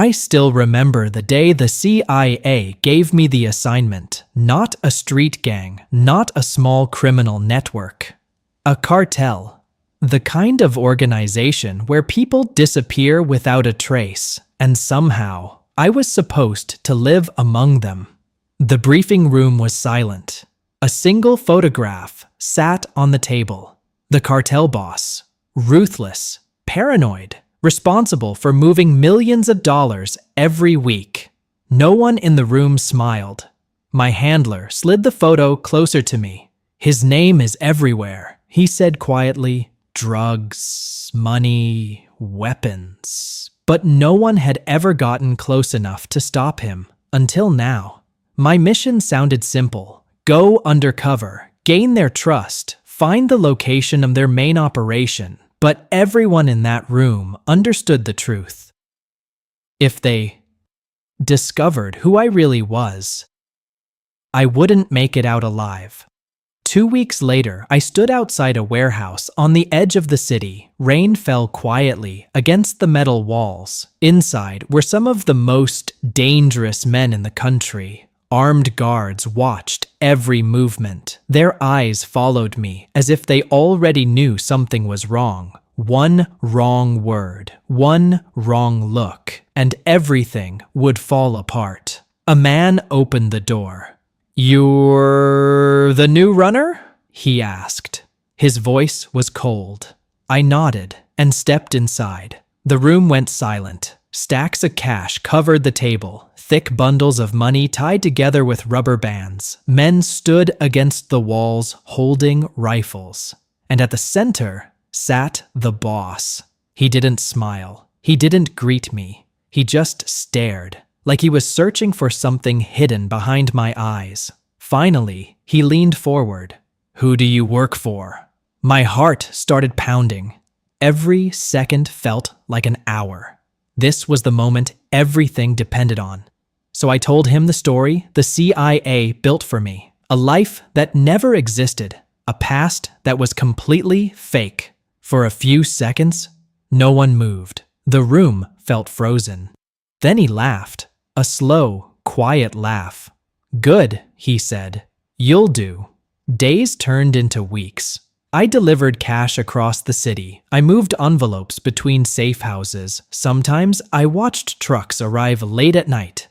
I still remember the day the CIA gave me the assignment. Not a street gang, not a small criminal network. A cartel. The kind of organization where people disappear without a trace, and somehow I was supposed to live among them. The briefing room was silent. A single photograph sat on the table. The cartel boss, ruthless, paranoid, responsible for moving millions of dollars every week. No one in the room smiled. My handler slid the photo closer to me. His name is everywhere, he said quietly. Drugs, money, weapons. But no one had ever gotten close enough to stop him, until now. My mission sounded simple. Go undercover, gain their trust, find the location of their main operation. But everyone in that room understood the truth. If they discovered who I really was, I wouldn't make it out alive. 2 weeks later, I stood outside a warehouse on the edge of the city. Rain fell quietly against the metal walls. Inside were some of the most dangerous men in the country. Armed guards watched every movement. Their eyes followed me as if they already knew something was wrong. One wrong word, one wrong look, and everything would fall apart. A man opened the door. "You're the new runner?" he asked. His voice was cold. I nodded and stepped inside. The room went silent. Stacks of cash covered the table. Thick bundles of money tied together with rubber bands. Men stood against the walls holding rifles. And at the center sat the boss. He didn't smile. He didn't greet me. He just stared, like he was searching for something hidden behind my eyes. Finally, he leaned forward. "Who do you work for?" My heart started pounding. Every second felt like an hour. This was the moment everything depended on. So I told him the story the CIA built for me. A life that never existed. A past that was completely fake. For a few seconds, no one moved. The room felt frozen. Then he laughed. A slow, quiet laugh. "Good," he said. "You'll do." Days turned into weeks. I delivered cash across the city. I moved envelopes between safe houses. Sometimes I watched trucks arrive late at night.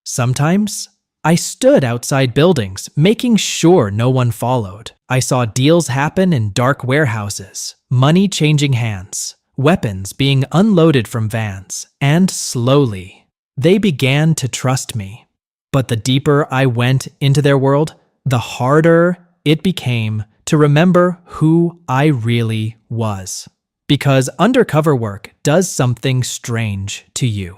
Sometimes I stood outside buildings, making sure no one followed. I saw deals happen in dark warehouses, money changing hands, weapons being unloaded from vans, and slowly, they began to trust me. But the deeper I went into their world, the harder it became to remember who I really was. Because undercover work does something strange to you.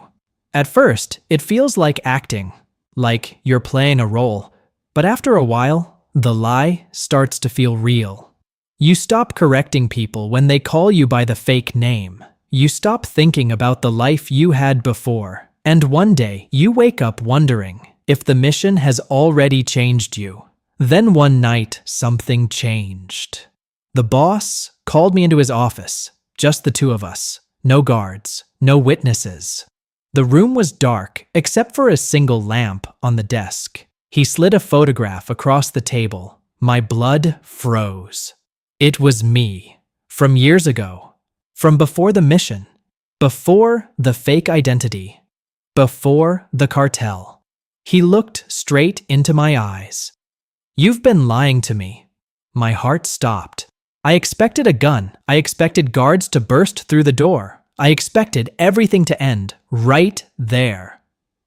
At first, it feels like acting, like you're playing a role. But after a while, the lie starts to feel real. You stop correcting people when they call you by the fake name. You stop thinking about the life you had before. And one day, you wake up wondering if the mission has already changed you. Then one night, something changed. The boss called me into his office, just the two of us. No guards, no witnesses. The room was dark, except for a single lamp on the desk. He slid a photograph across the table. My blood froze. It was me, from years ago, from before the mission, before the fake identity, before the cartel. He looked straight into my eyes. "You've been lying to me." My heart stopped. I expected a gun. I expected guards to burst through the door. I expected everything to end right there.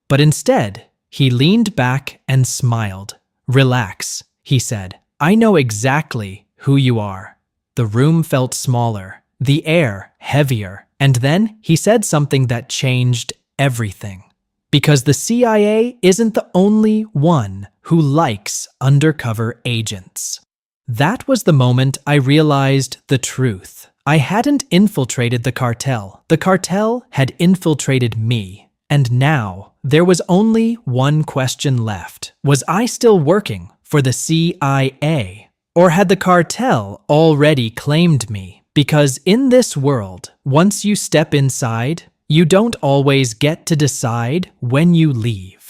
But instead, he leaned back and smiled. "Relax," he said. "I know exactly who you are." The room felt smaller, the air heavier, and then he said something that changed everything. Because the CIA isn't the only one who likes undercover agents. That was the moment I realized the truth. I hadn't infiltrated the cartel. The cartel had infiltrated me. And now, there was only one question left. Was I still working for the CIA? Or had the cartel already claimed me? Because in this world, once you step inside, You don't always get to decide when you leave.